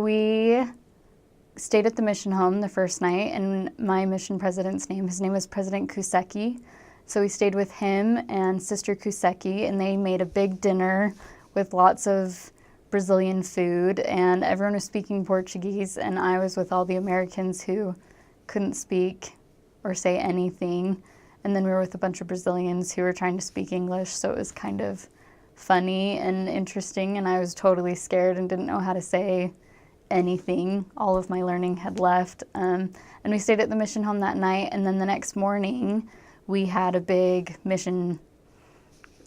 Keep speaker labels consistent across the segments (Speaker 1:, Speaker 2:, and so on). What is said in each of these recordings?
Speaker 1: we stayed at the mission home the first night, and my mission president's his name is President Kuseki. So we stayed with him and Sister Kuseki, and they made a big dinner with lots of Brazilian food, and everyone was speaking Portuguese, and I was with all the Americans who couldn't speak or say anything. And then we were with a bunch of Brazilians who were trying to speak English, so it was kind of funny and interesting, and I was totally scared and didn't know how to say anything. All of my learning had left. And we stayed at the mission home that night, and then the next morning we had a big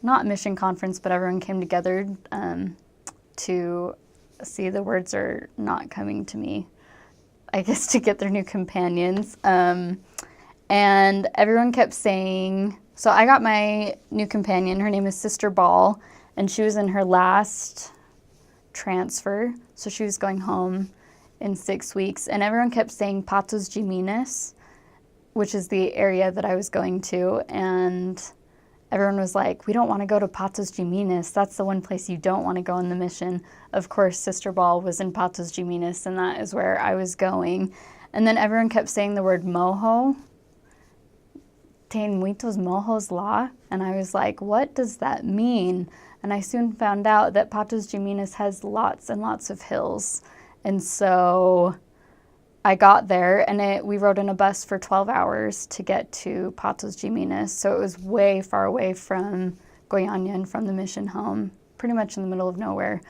Speaker 1: not mission conference, but everyone came together to see, the words are not coming to me, I guess, to get their new companions. And everyone kept saying, so I got my new companion, her name is Sister Ball, and she was in her last transfer, so she was going home in 6 weeks, and everyone kept saying Patos de Minas, which is the area that I was going to, and everyone was like, we don't want to go to Patos de Minas, that's the one place you don't want to go on the mission. Of course, Sister Ball was in Patos de Minas, and that is where I was going. And then everyone kept saying the word mojo, Tem muitos mojos lá, and I was like, what does that mean? And I soon found out that Patos de Minas has lots and lots of hills. And so I got there, and we rode in a bus for 12 hours to get to Patos de Minas. So it was way far away from Goiânia and from the mission home, pretty much in the middle of nowhere.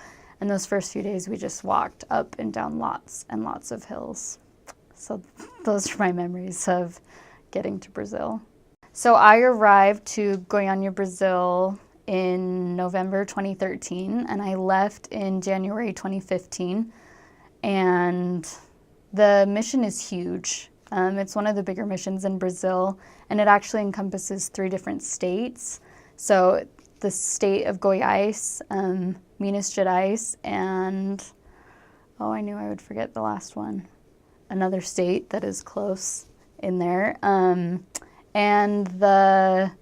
Speaker 1: And those first few days, we just walked up and down lots and lots of hills. So those are my memories of getting to Brazil. So I arrived to Goiânia, Brazil in November 2013, and I left in January 2015. And the mission is huge. It's one of the bigger missions in Brazil, and it actually encompasses 3 different states. So the state of Goiás, Minas Gerais, and, I knew I would forget the last one. Another state that is close in there. And the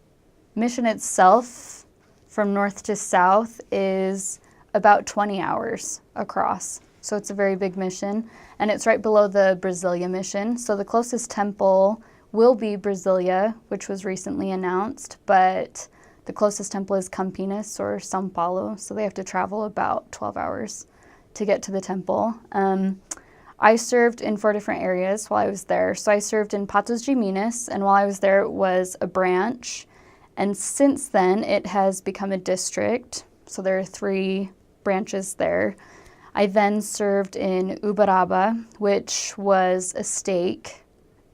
Speaker 1: mission itself, from north to south, is about 20 hours across. So it's a very big mission, and it's right below the Brasilia mission. So the closest temple will be Brasilia, which was recently announced, but the closest temple is Campinas or São Paulo, so they have to travel about 12 hours to get to the temple. I served in 4 different areas while I was there. So I served in Patos de Minas, and while I was there, it was a branch. And since then, it has become a district. So there are 3 branches there. I then served in Uberaba, which was a stake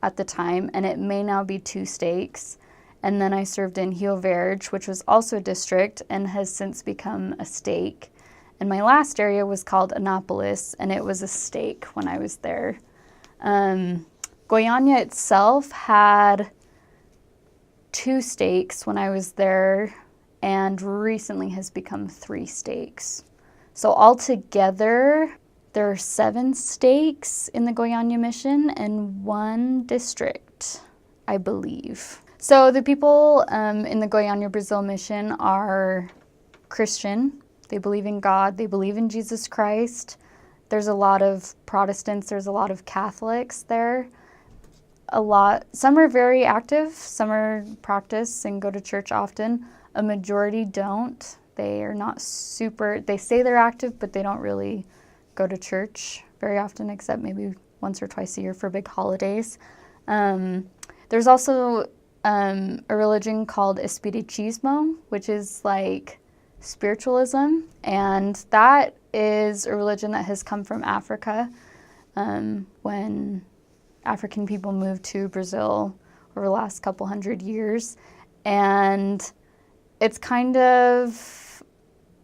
Speaker 1: at the time, and it may now be 2 stakes. And then I served in Rio Verde, which was also a district and has since become a stake. And my last area was called Anápolis, and it was a stake when I was there. Goiânia itself had 2 stakes when I was there, and recently has become 3 stakes. So altogether, there are 7 stakes in the Goiânia mission and 1 district, I believe. So the people in the Goiânia, Brazil mission are Christian. They believe in God. They believe in Jesus Christ. There's a lot of Protestants. There's a lot of Catholics there. Some are very active. Some are practice and go to church often. A majority don't. They are not they say they're active, but they don't really go to church very often, except maybe once or twice a year for big holidays. There's also a religion called Espiritismo, which is like spiritualism, and that is a religion that has come from Africa when African people moved to Brazil over the last couple hundred years. And it's kind of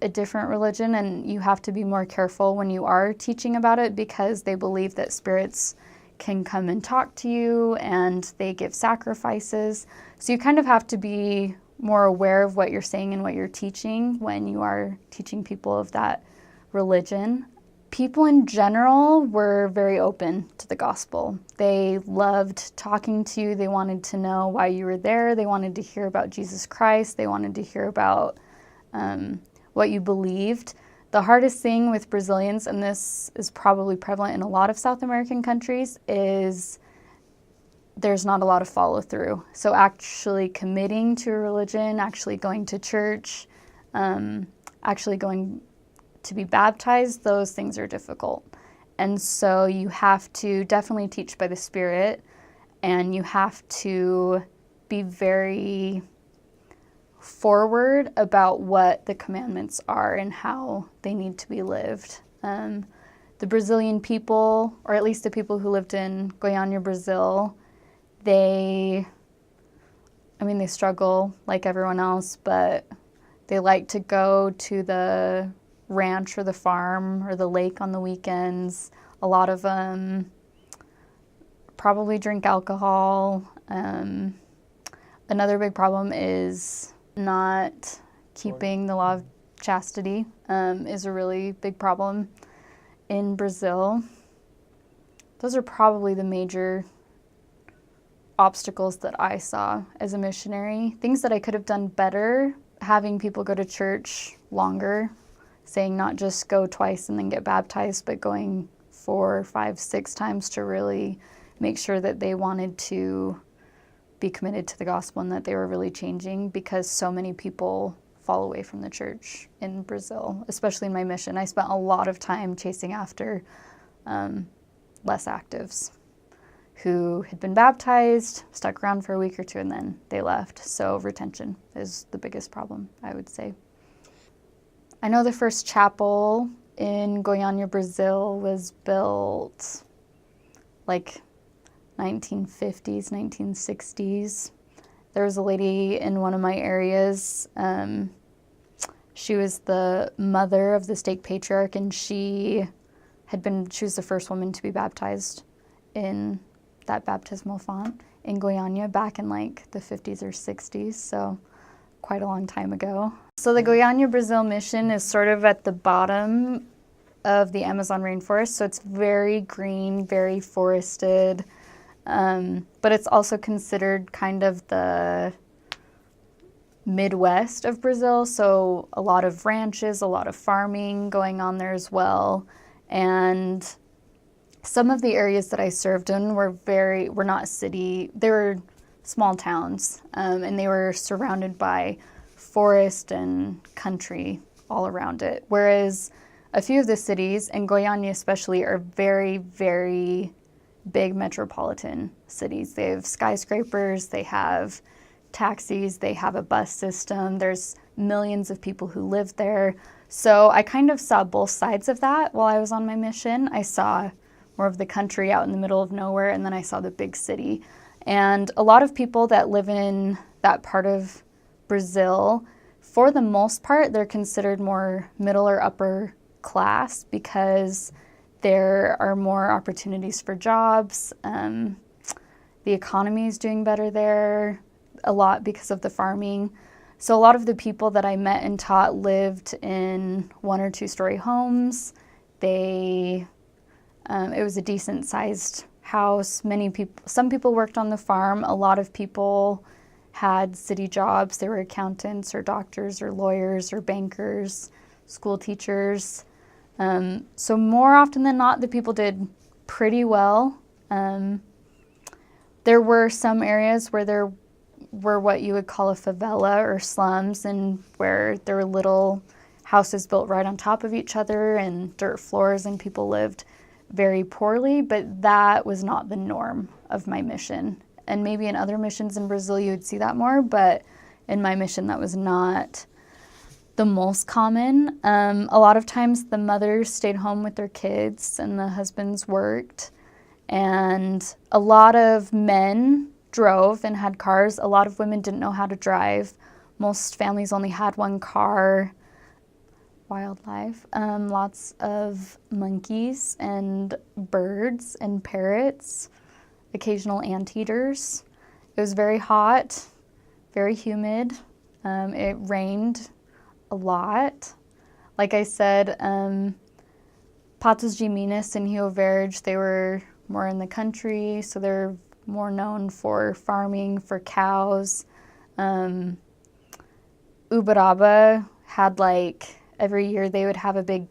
Speaker 1: a different religion, and you have to be more careful when you are teaching about it, because they believe that spirits can come and talk to you, and they give sacrifices. So you kind of have to be more aware of what you're saying and what you're teaching when you are teaching people of that religion. People in general were very open to the gospel. They loved talking to you. They wanted to know why you were there. They wanted to hear about Jesus Christ. They wanted to hear about what you believed. The hardest thing with Brazilians, and this is probably prevalent in a lot of South American countries, is there's not a lot of follow through. So actually committing to a religion, actually going to church, actually going to be baptized, those things are difficult. And so you have to definitely teach by the Spirit, and you have to be very forward about what the commandments are and how they need to be lived. The Brazilian people, or at least the people who lived in Goiania, Brazil, they struggle like everyone else, but they like to go to the ranch or the farm or the lake on the weekends. A lot of them probably drink alcohol. Another big problem is not keeping the law of chastity is a really big problem in Brazil. Those are probably the major obstacles that I saw as a missionary. Things that I could have done better, having people go to church longer, saying not just go twice and then get baptized, but going 4, 5, 6 times to really make sure that they wanted to be committed to the gospel and that they were really changing, because so many people fall away from the church in Brazil, especially in my mission. I spent a lot of time chasing after less actives who had been baptized, stuck around for a week or two, and then they left. So retention is the biggest problem, I would say. I know the first chapel in Goiânia, Brazil was built like 1950s, 1960s. There was a lady in one of my areas. She was the mother of the stake patriarch, and she was the first woman to be baptized in that baptismal font in Goiânia back in like the 50s or 60s, so quite a long time ago. So the Goiânia Brazil mission is sort of at the bottom of the Amazon rainforest, so it's very green, very forested, but it's also considered kind of the Midwest of Brazil, so a lot of ranches, a lot of farming going on there as well. And some of the areas that I served in were not city, they were small towns, and they were surrounded by forest and country all around it. Whereas a few of the cities, and Goiânia especially, are very, very big metropolitan cities. They have skyscrapers, they have taxis, they have a bus system, there's millions of people who live there. So I kind of saw both sides of that while I was on my mission. I saw more of the country out in the middle of nowhere, and then I saw the big city. And a lot of people that live in that part of Brazil, for the most part, they're considered more middle or upper class because there are more opportunities for jobs. The economy is doing better there, a lot because of the farming. So a lot of the people that I met and taught lived in 1 or 2 story homes. It was a decent sized house. Some people worked on the farm. A lot of people had city jobs. They were accountants or doctors or lawyers or bankers, school teachers. So more often than not, the people did pretty well. There were some areas where there were what you would call a favela or slums, and where there were little houses built right on top of each other and dirt floors, and people lived very poorly, but that was not the norm of my mission. And maybe in other missions in Brazil you would see that more, but in my mission that was not the most common. A lot of times the mothers stayed home with their kids and the husbands worked, and a lot of men drove and had cars. A lot of women didn't know how to drive. Most families only had 1 car. Wildlife, lots of monkeys and birds and parrots, occasional anteaters. It was very hot, very humid. It rained a lot. Like I said, Patos de Minas and Rio Verde, they were more in the country, so they're more known for farming, for cows. Uberaba had like every year they would have a big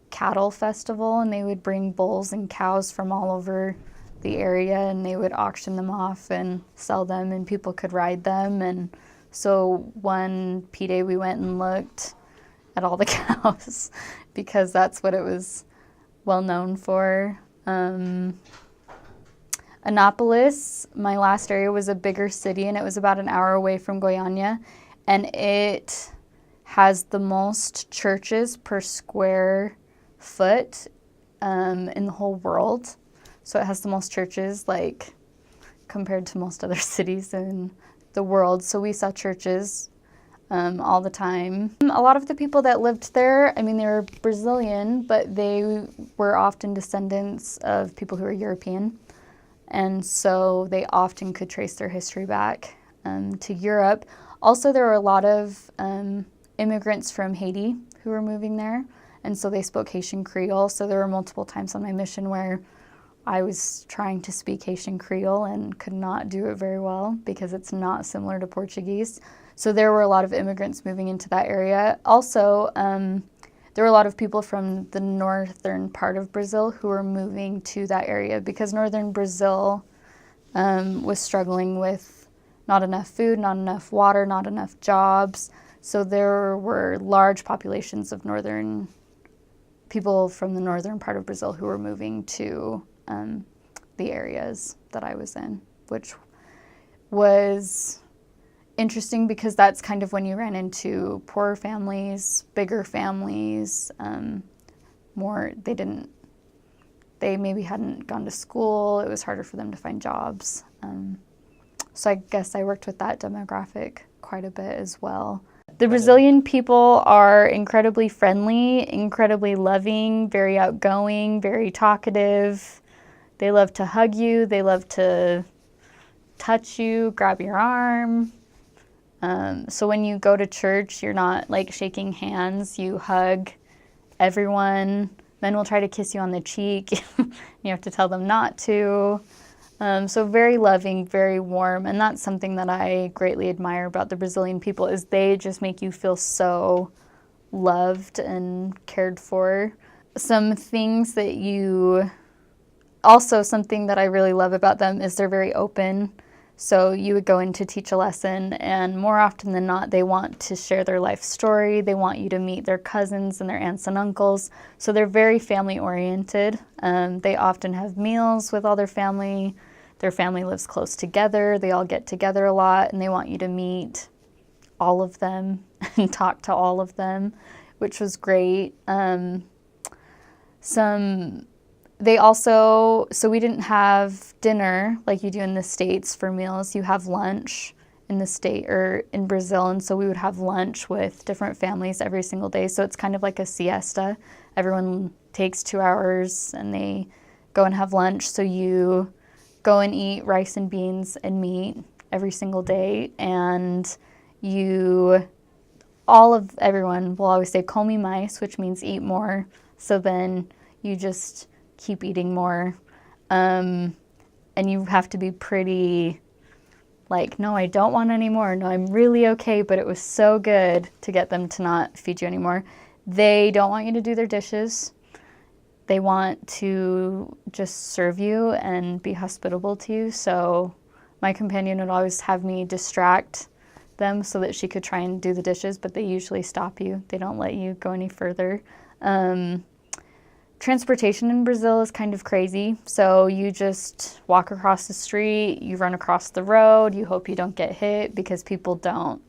Speaker 1: cattle festival, and they would bring bulls and cows from all over the area, and they would auction them off and sell them, and people could ride them. And so one P-Day we went and looked at all the cows because that's what it was well known for. Annapolis, my last area, was a bigger city, and it was about an hour away from Goiania, and it has the most churches per square foot in the whole world. So it has the most churches, like, compared to most other cities in the world. So we saw churches all the time. A lot of the people that lived there, I mean, they were Brazilian, but they were often descendants of people who were European. And so they often could trace their history back to Europe. Also, there were a lot of immigrants from Haiti who were moving there, and so they spoke Haitian Creole. So there were multiple times on my mission where I was trying to speak Haitian Creole and could not do it very well because it's not similar to Portuguese. So there were a lot of immigrants moving into that area. Also, there were a lot of people from the northern part of Brazil who were moving to that area because northern Brazil was struggling with not enough food, not enough water, not enough jobs. So there were large populations of northern people from the northern part of Brazil who were moving to the areas that I was in, which was interesting because that's kind of when you ran into poorer families, bigger families, they maybe hadn't gone to school. It was harder for them to find jobs. So I guess I worked with that demographic quite a bit as well. The Brazilian people are incredibly friendly, incredibly loving, very outgoing, very talkative. They love to hug you. They love to touch you, grab your arm. So when you go to church, you're not like shaking hands, you hug everyone. Men will try to kiss you on the cheek. You have to tell them not to. So very loving, very warm, and that's something that I greatly admire about the Brazilian people is they just make you feel so loved and cared for. Something that I really love about them is they're very open. So you would go in to teach a lesson, and more often than not, they want to share their life story. They want you to meet their cousins and their aunts and uncles. So they're very family-oriented. They often have meals with all their family. Their family lives close together. They all get together a lot, and they want you to meet all of them and talk to all of them, which was great. So we didn't have dinner like you do in the States for meals. You have lunch in the state or in Brazil, and so we would have lunch with different families every single day. So it's kind of like a siesta. Everyone takes 2 hours and they go and have lunch. So you go and eat rice and beans and meat every single day, and everyone will always say come mais, which means eat more. So then you just keep eating more, and you have to be pretty like, no, I don't want any more. No, I'm really okay, but it was so good to get them to not feed you anymore. They don't want you to do their dishes. They want to just serve you and be hospitable to you. So my companion would always have me distract them so that she could try and do the dishes, but they usually stop you. They don't let you go any further. Transportation in Brazil is kind of crazy. So you just walk across the street, you run across the road, you hope you don't get hit because people don't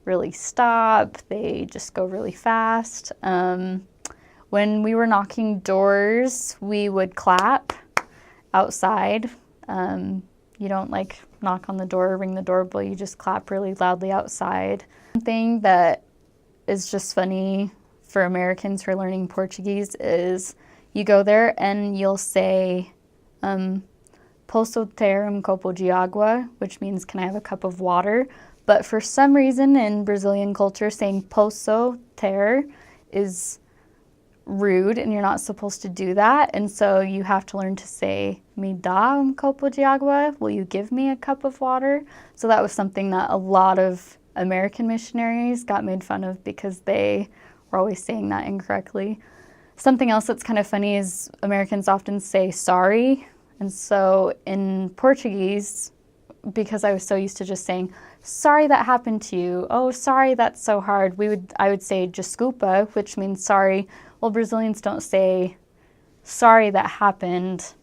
Speaker 1: really stop. They just go really fast. When we were knocking doors, we would clap outside. You don't like knock on the door or ring the doorbell, you just clap really loudly outside. Something that is just funny for Americans who are learning Portuguese is you go there and you'll say, posso ter copo de água, which means can I have a cup of water? But for some reason in Brazilian culture, saying posso ter is rude and you're not supposed to do that. And so you have to learn to say, me dá copo de água? Will you give me a cup of water? So that was something that a lot of American missionaries got made fun of because they we're always saying that incorrectly. Something else that's kind of funny is Americans often say sorry. And so in Portuguese, because I was so used to just saying, sorry that happened to you. Oh, sorry, that's so hard. I would say desculpa, which means sorry. Well, Brazilians don't say sorry that happened.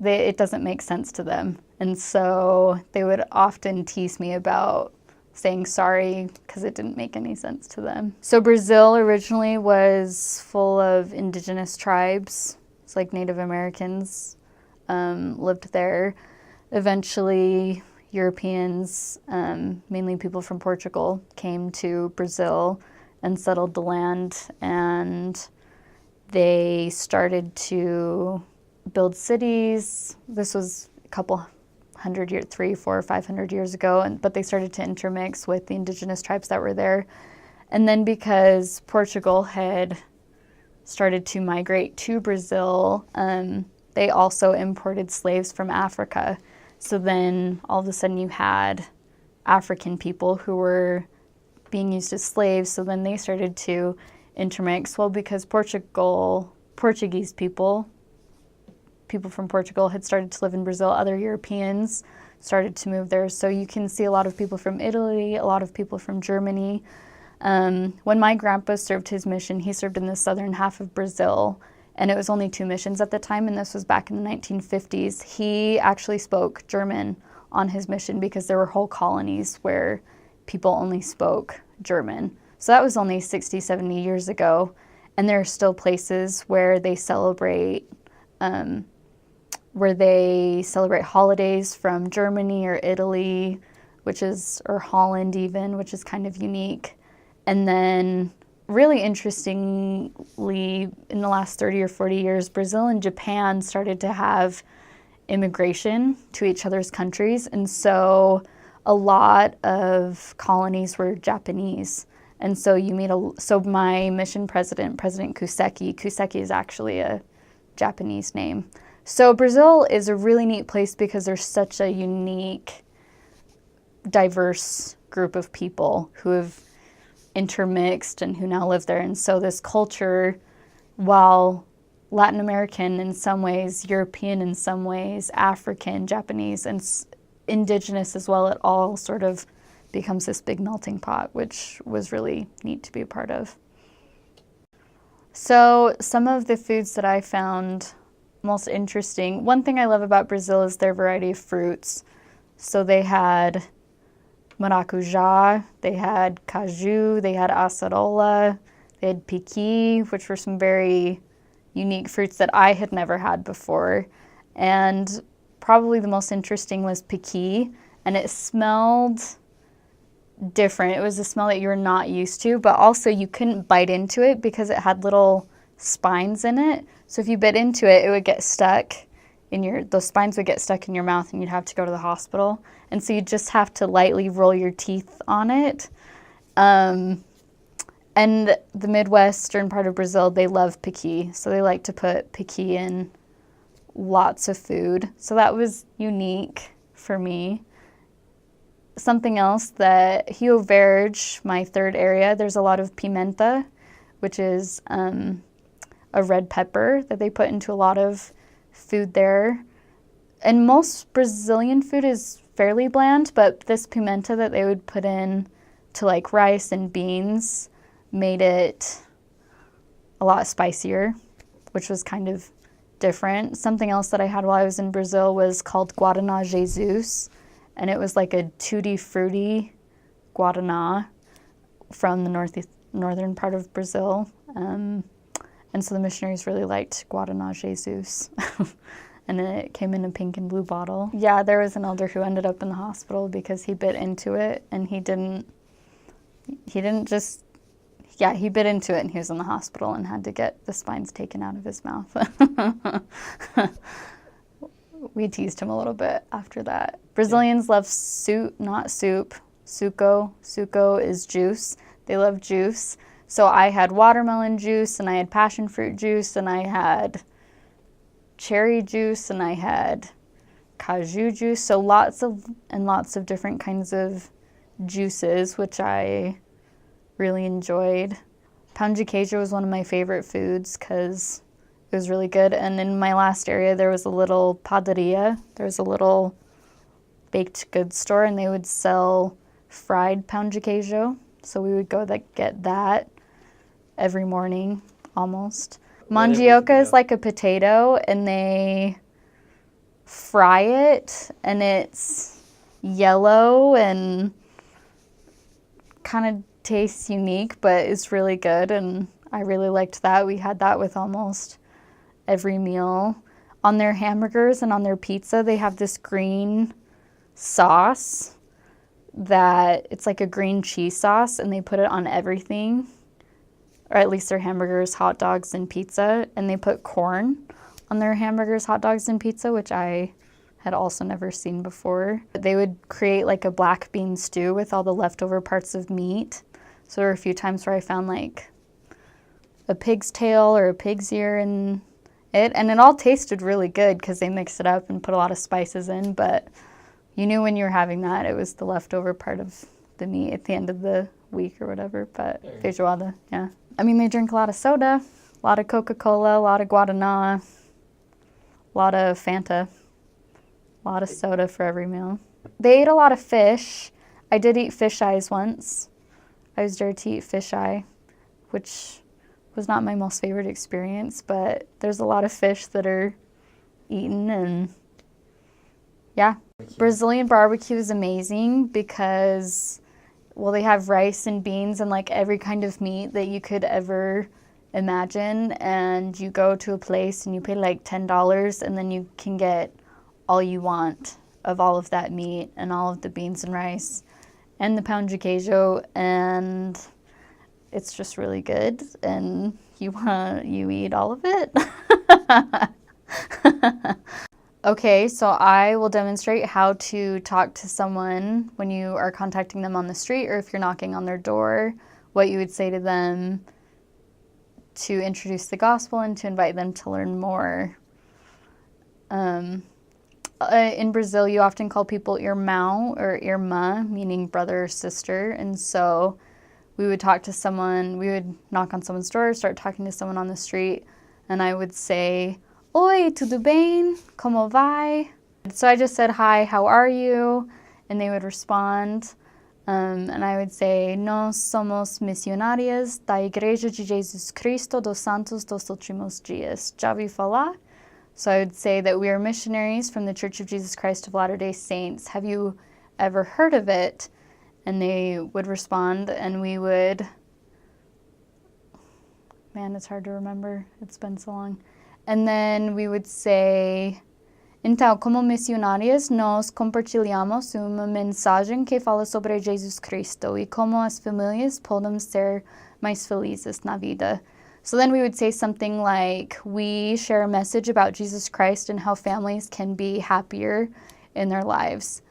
Speaker 1: It doesn't make sense to them. And so they would often tease me about saying sorry because it didn't make any sense to them. So Brazil originally was full of indigenous tribes. It's like Native Americans lived there. Eventually, Europeans, mainly people from Portugal, came to Brazil and settled the land, and they started to build cities. This was a couple hundred years, 300, 400, 500 years ago, but they started to intermix with the indigenous tribes that were there. And then because Portugal had started to migrate to Brazil, they also imported slaves from Africa. So then all of a sudden you had African people who were being used as slaves. So then they started to intermix. Well, because Portuguese people from Portugal had started to live in Brazil, other Europeans started to move there. So you can see a lot of people from Italy, a lot of people from Germany. When my grandpa served his mission, he served in the southern half of Brazil, and it was only 2 missions at the time, and this was back in the 1950s. He actually spoke German on his mission because there were whole colonies where people only spoke German. So that was only 60, 70 years ago, and there are still places where they celebrate holidays from Germany or Italy, or Holland even, which is kind of unique. And then really interestingly, in the last 30 or 40 years, Brazil and Japan started to have immigration to each other's countries. And so a lot of colonies were Japanese. And so so my mission president, President Kuseki is actually a Japanese name. So Brazil is a really neat place because there's such a unique, diverse group of people who have intermixed and who now live there. And so this culture, while Latin American in some ways, European in some ways, African, Japanese, and indigenous as well, it all sort of becomes this big melting pot, which was really neat to be a part of. So some of the foods that I found most interesting, one thing I love about Brazil is their variety of fruits. So they had maracujá, they had caju, they had acerola, they had piqui, which were some very unique fruits that I had never had before. And probably the most interesting was piqui, and it smelled different. It was a smell that you were not used to, but also you couldn't bite into it because it had little spines in it. So if you bit into it, it would get stuck those spines would get stuck in your mouth and you'd have to go to the hospital. And so you just have to lightly roll your teeth on it. And the Midwestern part of Brazil, they love piqui. So they like to put piqui in lots of food. So that was unique for me. Something else that Rio Verde, my third area, there's a lot of pimenta, which is a red pepper that they put into a lot of food there. And most Brazilian food is fairly bland, but this pimenta that they would put in to like rice and beans made it a lot spicier, which was kind of different. Something else that I had while I was in Brazil was called Guaraná Jesus, and it was like a tutti frutti Guaraná from the northern part of Brazil. And so the missionaries really liked Guaraná Jesus. And then it came in a pink and blue bottle. Yeah, there was an elder who ended up in the hospital because he bit into it, and he bit into it and he was in the hospital and had to get the spines taken out of his mouth. We teased him a little bit after that. Brazilians love not soup, suco. Suco is juice. They love juice. So I had watermelon juice, and I had passion fruit juice, and I had cherry juice, and I had caju juice. So lots of different kinds of juices, which I really enjoyed. Pound de queijo was one of my favorite foods because it was really good. And in my last area, there was a little padaria. There was a little baked goods store, and they would sell fried pound de queijo. So we would go get that every morning, almost. Mandioca is like a potato, and they fry it, and it's yellow and kind of tastes unique, but it's really good, and I really liked that. We had that with almost every meal. On their hamburgers and on their pizza, they have this green sauce that it's like a green cheese sauce, and they put it on everything, or at least their hamburgers, hot dogs, and pizza, and they put corn on their hamburgers, hot dogs, and pizza, which I had also never seen before. They would create like a black bean stew with all the leftover parts of meat. So there were a few times where I found like a pig's tail or a pig's ear in it, and it all tasted really good because they mixed it up and put a lot of spices in, but you knew when you were having that it was the leftover part of the meat at the end of the week or whatever. But feijoada, yeah. I mean, they drink a lot of soda, a lot of Coca-Cola, a lot of Guaraná, a lot of Fanta, a lot of soda for every meal. They ate a lot of fish. I did eat fish eyes once. I was dared to eat fish eye, which was not my most favorite experience, but there's a lot of fish that are eaten, and yeah. Brazilian barbecue is amazing because, well, they have rice and beans and like every kind of meat that you could ever imagine, and you go to a place and you pay like $10 and then you can get all you want of all of that meat and all of the beans and rice and the pound de queijo, and it's just really good, and you eat all of it. Okay, so I will demonstrate how to talk to someone when you are contacting them on the street, or if you're knocking on their door, what you would say to them to introduce the gospel and to invite them to learn more. In Brazil, you often call people irmão or irmã, meaning brother or sister, and so we would talk to someone, we would knock on someone's door, start talking to someone on the street, and I would say, "Oi, tudo bem? Como vai?" So I just said, "Hi, how are you?" And they would respond, and I would say, "Nós somos missionárias da Igreja de Jesus Cristo dos Santos dos Últimos Dias. Já ouviu falar?" So I would say that we are missionaries from the Church of Jesus Christ of Latter-day Saints. Have you ever heard of it? And they would respond, and we would, man, it's hard to remember. It's been so long. And then we would say, "Então, como missionárias, nós compartilhamos uma mensagem que fala sobre Jesus Cristo e como as famílias podem ser mais felizes na vida." So then we would say something like, we share a message about Jesus Christ and how families can be happier in their lives.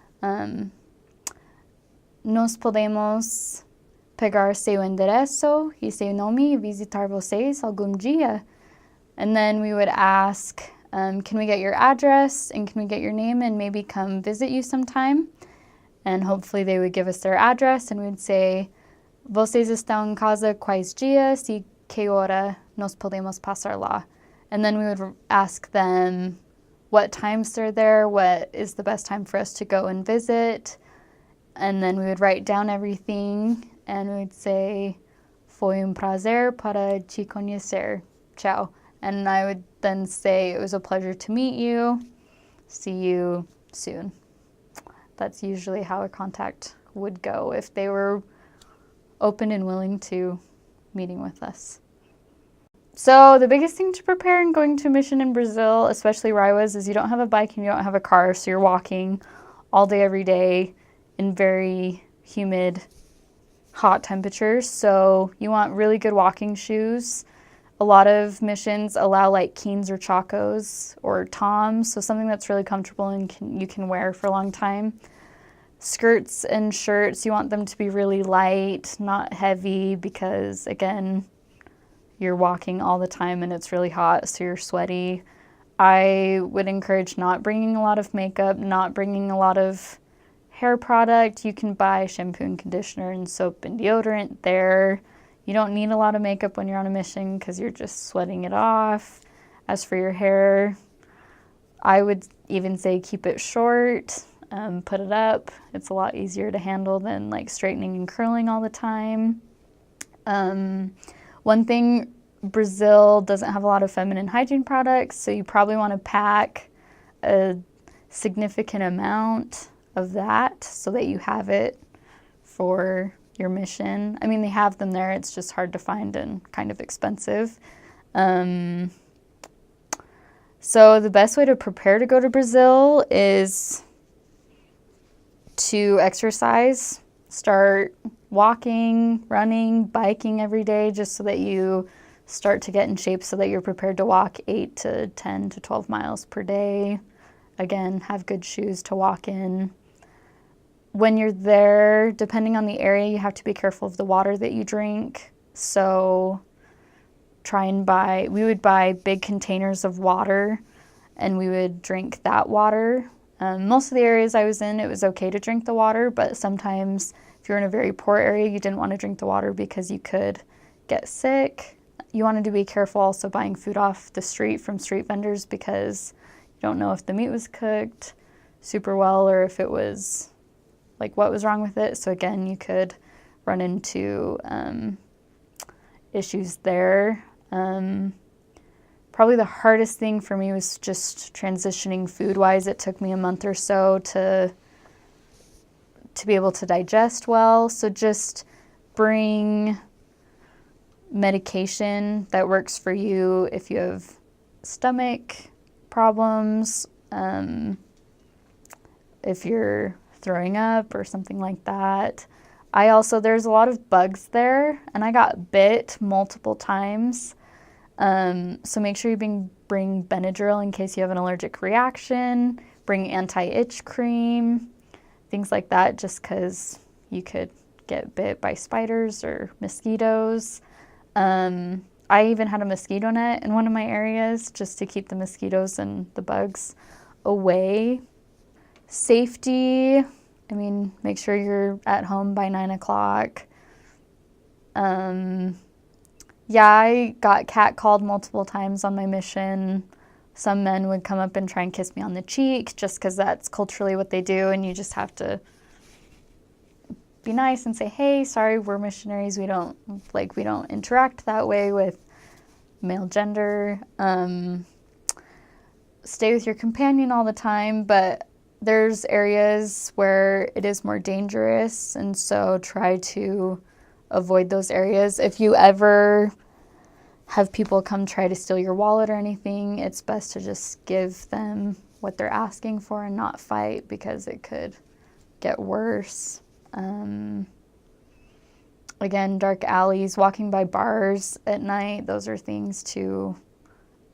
Speaker 1: Nós podemos pegar seu endereço e seu nome e visitar vocês algum dia. And then we would ask, can we get your address and can we get your name and maybe come visit you sometime? And hopefully they would give us their address, and we'd say, vocês estão em casa quais dias e que hora nós podemos passar lá? And then we would ask them what times they're there, what is the best time for us to go and visit. And then we would write down everything, and we would say, foi prazer para te conhecer. Ciao. And I would then say, it was a pleasure to meet you. See you soon. That's usually how a contact would go if they were open and willing to meeting with us. So the biggest thing to prepare in going to a mission in Brazil, especially where I was, is you don't have a bike and you don't have a car, so you're walking all day, every day in very humid, hot temperatures. So you want really good walking shoes. A lot of missions allow like Keens or Chacos or Toms, so something that's really comfortable and you can wear for a long time. Skirts and shirts, you want them to be really light, not heavy, because again, you're walking all the time and it's really hot, so you're sweaty. I would encourage not bringing a lot of makeup, not bringing a lot of hair product. You can buy shampoo and conditioner and soap and deodorant there. You don't need a lot of makeup when you're on a mission because you're just sweating it off. As for your hair, I would even say keep it short, put it up. It's a lot easier to handle than like straightening and curling all the time. One thing, Brazil doesn't have a lot of feminine hygiene products, so you probably want to pack a significant amount of that so that you have it for your mission. I mean, they have them there, it's just hard to find and kind of expensive. So the best way to prepare to go to Brazil is to exercise. Start walking, running, biking every day just so that you start to get in shape so that you're prepared to walk 8 to 10 to 12 miles per day. Again, have good shoes to walk in. When you're there, depending on the area, you have to be careful of the water that you drink. So we would buy big containers of water and we would drink that water. Most of the areas I was in, it was okay to drink the water, but sometimes if you're in a very poor area, you didn't want to drink the water because you could get sick. You wanted to be careful also buying food off the street from street vendors because you don't know if the meat was cooked super well or if it was, like, what was wrong with it. So again, you could run into issues there. Probably the hardest thing for me was just transitioning food-wise. It took me a month or so to be able to digest well. So just bring medication that works for you if you have stomach problems, if you're throwing up or something like that. There's a lot of bugs there, and I got bit multiple times. So make sure you bring Benadryl in case you have an allergic reaction. Bring anti-itch cream, things like that, just because you could get bit by spiders or mosquitoes. I even had a mosquito net in one of my areas just to keep the mosquitoes and the bugs away. Safety, make sure you're at home by 9 o'clock. I got catcalled multiple times on my mission. Some men would come up and try and kiss me on the cheek just because that's culturally what they do, and you just have to be nice and say, hey, sorry, we're missionaries. We don't interact that way with male gender. Stay with your companion all the time, but there's areas where it is more dangerous, and so try to avoid those areas. If you ever have people come try to steal your wallet or anything, it's best to just give them what they're asking for and not fight because it could get worse. Again, dark alleys, walking by bars at night, those are things to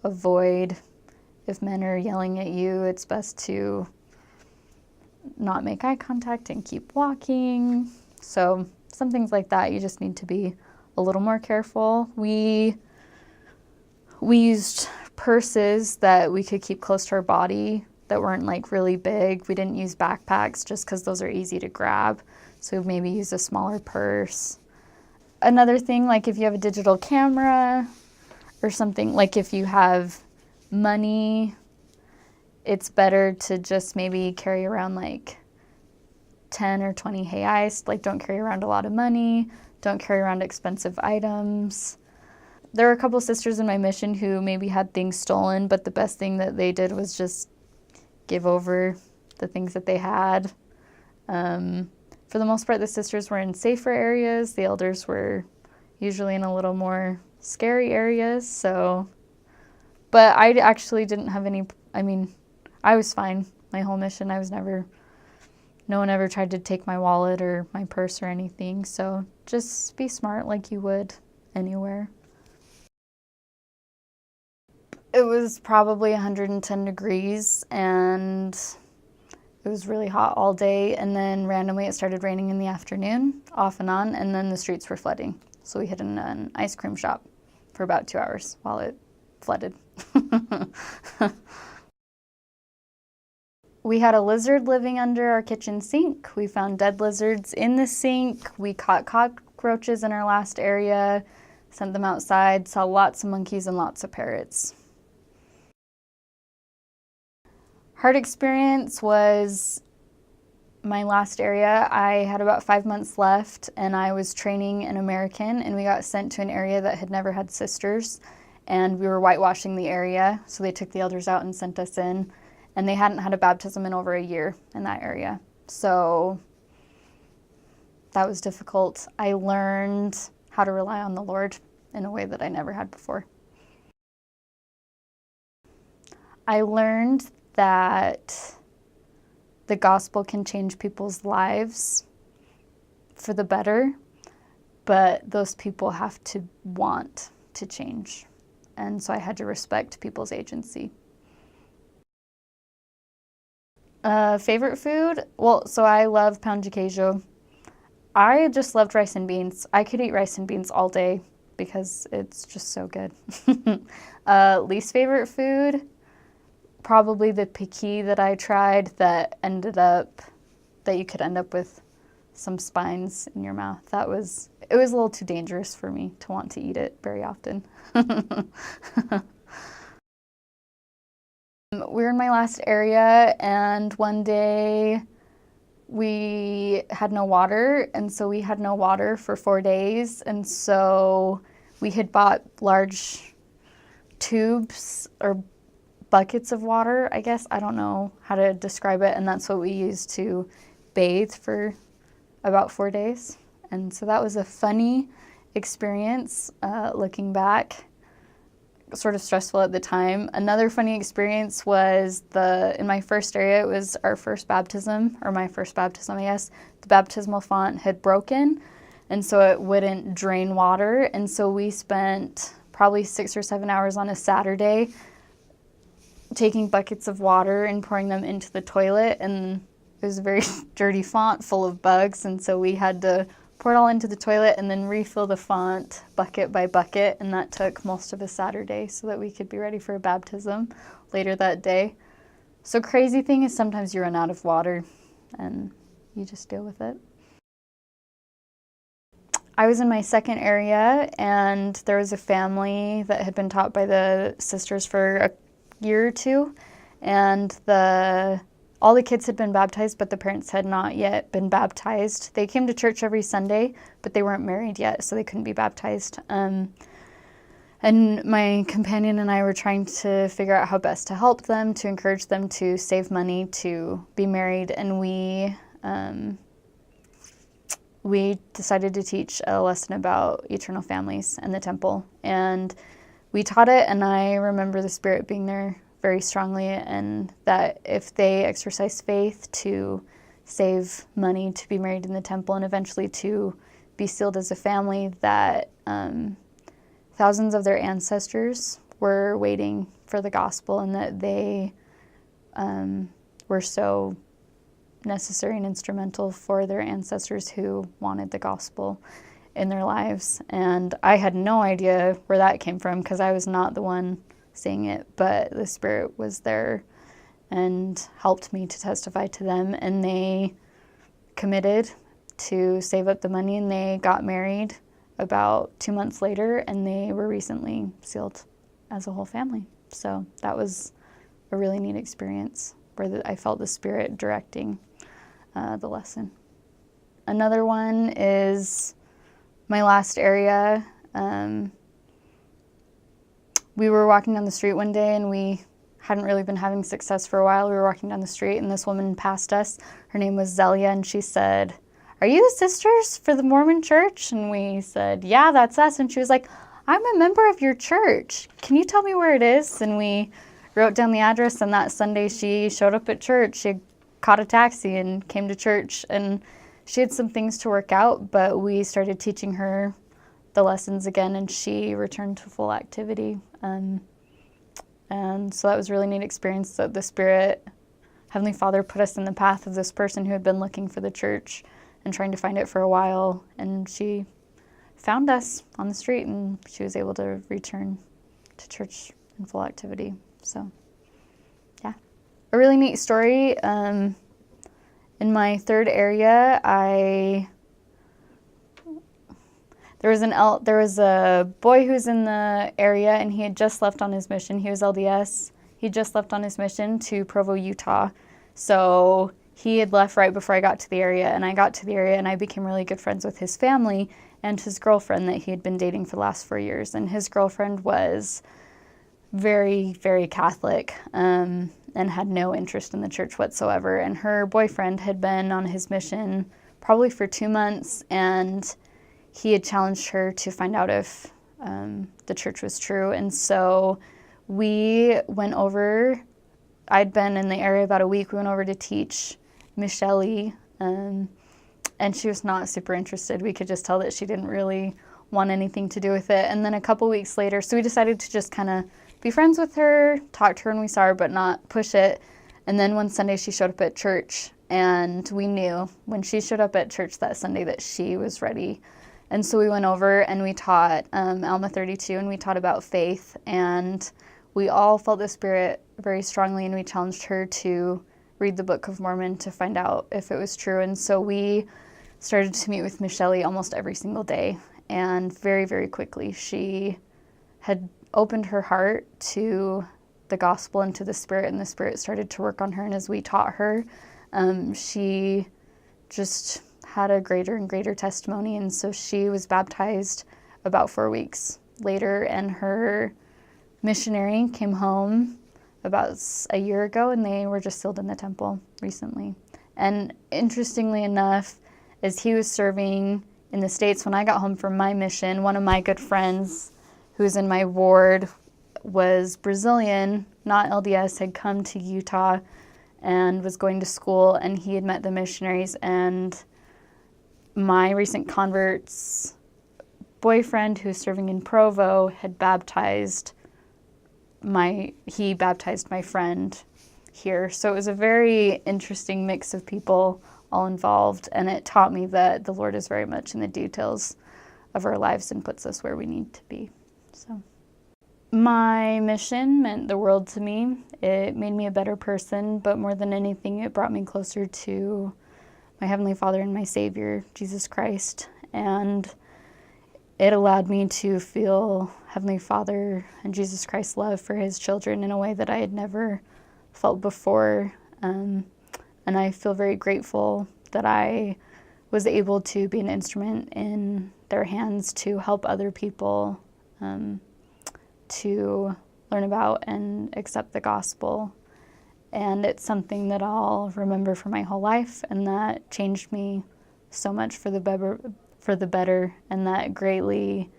Speaker 1: avoid. If men are yelling at you, it's best to not make eye contact and keep walking. So some things like that, you just need to be a little more careful. We used purses that we could keep close to our body that weren't like really big. We didn't use backpacks just because those are easy to grab. So maybe use a smaller purse. Another thing, like if you have a digital camera or something, like if you have money, it's better to just maybe carry around like 10 or 20 reais. Like don't carry around a lot of money. Don't carry around expensive items. There were a couple sisters in my mission who maybe had things stolen, but the best thing that they did was just give over the things that they had. For the most part, the sisters were in safer areas. The elders were usually in a little more scary areas. But I actually didn't have any, I was fine my whole mission. No one ever tried to take my wallet or my purse or anything. So just be smart like you would anywhere. It was probably 110 degrees and it was really hot all day, and then randomly it started raining in the afternoon, off and on, and then the streets were flooding. So we hid in an ice cream shop for about 2 hours while it flooded. We had a lizard living under our kitchen sink. We found dead lizards in the sink. We caught cockroaches cockroaches in our last area, sent them outside, saw lots of monkeys and lots of parrots. Hard experience was my last area. I had about 5 months left, and I was training an American, and we got sent to an area that had never had sisters, and we were whitewashing the area, so they took the elders out and sent us in, and they hadn't had a baptism in over a year in that area. So that was difficult. I learned how to rely on the Lord in a way that I never had before. I learned that the gospel can change people's lives for the better, but those people have to want to change. And so I had to respect people's agency. Favorite food? Well, so I love pão de queijo. I just loved rice and beans. I could eat rice and beans all day because it's just so good. Least favorite food? Probably the piqui that I tried that you could end up with some spines in your mouth. It was a little too dangerous for me to want to eat it very often. We were in my last area, and one day we had no water, and so we had no water for 4 days, and so we had bought large tubes or buckets of water, I guess. I don't know how to describe it, and that's what we used to bathe for about 4 days. And so that was a funny experience, looking back. Sort of stressful at the time. Another funny experience was in my first area, it was our first baptism, or my first baptism, I guess. The baptismal font had broken, and so it wouldn't drain water, and so we spent probably 6 or 7 hours on a Saturday taking buckets of water and pouring them into the toilet, and it was a very dirty font full of bugs, and so we had to pour it all into the toilet and then refill the font bucket by bucket, and that took most of a Saturday so that we could be ready for a baptism later that day. So crazy thing is sometimes you run out of water and you just deal with it. I was in my second area, and there was a family that had been taught by the sisters for a year or two, and all the kids had been baptized, but the parents had not yet been baptized. They came to church every Sunday, but they weren't married yet, so they couldn't be baptized. And my companion and I were trying to figure out how best to help them, to encourage them to save money to be married, and we decided to teach a lesson about eternal families and the temple. And we taught it, and I remember the Spirit being there very strongly, and that if they exercise faith to save money to be married in the temple and eventually to be sealed as a family, that thousands of their ancestors were waiting for the gospel, and that they were so necessary and instrumental for their ancestors who wanted the gospel in their lives. And I had no idea where that came from because I was not the one saying it, but the Spirit was there and helped me to testify to them, and they committed to save up the money, and they got married about 2 months later, and they were recently sealed as a whole family. So that was a really neat experience where I felt the Spirit directing the lesson. Another one is my last area. We were walking down the street one day, and we hadn't really been having success for a while. We were walking down the street, and this woman passed us. Her name was Zelia, and she said, "Are you the sisters for the Mormon church?" And we said, "Yeah, that's us." And she was like, "I'm a member of your church. Can you tell me where it is?" And we wrote down the address, and that Sunday she showed up at church. She caught a taxi and came to church, and she had some things to work out, but we started teaching her the lessons again, and she returned to full activity. And so that was a really neat experience that the Spirit, Heavenly Father, put us in the path of this person who had been looking for the church and trying to find it for a while, and she found us on the street, and she was able to return to church in full activity. So, yeah. A really neat story. In my third area, there was a boy who's in the area, and he had just left on his mission. He was LDS. He just left on his mission to Provo, Utah. So he had left right before I got to the area, and I got to the area, and I became really good friends with his family and his girlfriend that he had been dating for the last 4 years. And his girlfriend was very, very Catholic, and had no interest in the church whatsoever. And her boyfriend had been on his mission probably for 2 months, and he had challenged her to find out if the church was true. And so we went over. I'd been in the area about a week. We went over to teach Missionary, and she was not super interested. We could just tell that she didn't really want anything to do with it. And then a couple weeks later, so we decided to just kind of be friends with her, talk to her when we saw her, but not push it. And then one Sunday she showed up at church, and we knew when she showed up at church that Sunday that she was ready. And so we went over and we taught Alma 32, and we taught about faith, and we all felt the Spirit very strongly, and we challenged her to read the Book of Mormon to find out if it was true. And so we started to meet with Missionary almost every single day, and very, very quickly she had opened her heart to the gospel and to the Spirit, and the Spirit started to work on her. And as we taught her, she just had a greater and greater testimony. And so she was baptized about 4 weeks later, and her missionary came home about a year ago, and they were just sealed in the temple recently. And interestingly enough, as he was serving in the States, when I got home from my mission, one of my good friends who's in my ward was Brazilian, not LDS, had come to Utah and was going to school, and he had met the missionaries. And my recent convert's boyfriend, who's serving in Provo, had baptized my friend here. So it was a very interesting mix of people all involved, and it taught me that the Lord is very much in the details of our lives and puts us where we need to be. So my mission meant the world to me. It made me a better person, but more than anything, it brought me closer to my Heavenly Father and my Savior, Jesus Christ. And it allowed me to feel Heavenly Father and Jesus Christ's love for His children in a way that I had never felt before. And I feel very grateful that I was able to be an instrument in their hands to help other people to learn about and accept the gospel. And it's something that I'll remember for my whole life, and that changed me so much for the better, and that greatly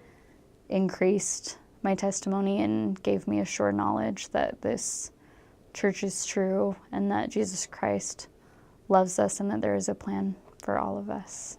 Speaker 1: increased my testimony and gave me a sure knowledge that this church is true and that Jesus Christ loves us and that there is a plan for all of us.